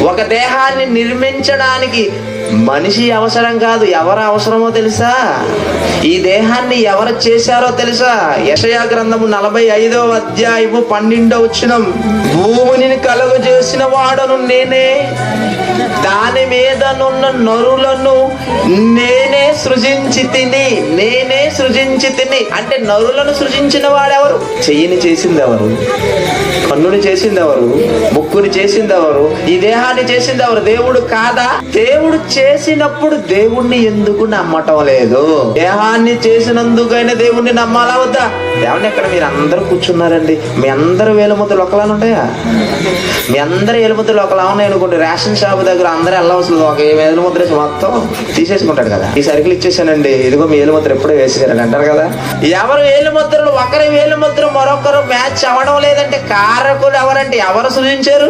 ఒక దేహాన్ని నిర్మించడానికి మనిషి అవసరం కాదు, ఎవరు అవసరమో తెలుసా? ఈ దేహాన్ని ఎవరు చేశారో తెలుసా? యెషయా గ్రంథము 45వ అధ్యాయము 12వ వచనం, భూమిని కలుగు చేసిన వాడను నేనే, దాని మీద నున్న నరులను నేనే సృజించి తిని. అంటే నరులను సృజించిన వాడెవరు? చెయ్యిని చేసింది ఎవరు? కన్నుని చేసింది ఎవరు? ముక్కుని చేసింది ఎవరు? ఈ దేహాన్ని చేసింది ఎవరు? దేవుడు కాదా? దేవుడు చేసినప్పుడు దేవుణ్ణి ఎందుకు నమ్మటం లేదు? దేహాన్ని చేసినందుకైనా దేవుణ్ణి నమ్మాలా వద్దా? ఏమన్నా ఇక్కడ మీరు అందరూ కూర్చున్నారండి, మీ అందరు వేలుముద్రలు ఒకలా ఉంటాయా? మీ అందరు వేలుముద్రలు ఒకలా ఉన్నాయి అనుకోండి, రేషన్ షాప్ దగ్గర అందరూ వెళ్ళవలసింది, ఒక వేలుముద్ర మొత్తం తీసేసుకుంటాడు కదా. ఈ సరుకులు ఇచ్చేసానండి, ఇదిగో మీ వేలుముద్ర ఎప్పుడో వేసేసారని అంటారు కదా. ఎవరు వేలుముద్రలు, ఒకరి వేలుముద్ర మరొకరు మ్యాచ్ అవ్వడం లేదంటే కారకులు ఎవరంటే ఎవరు సృజించారు?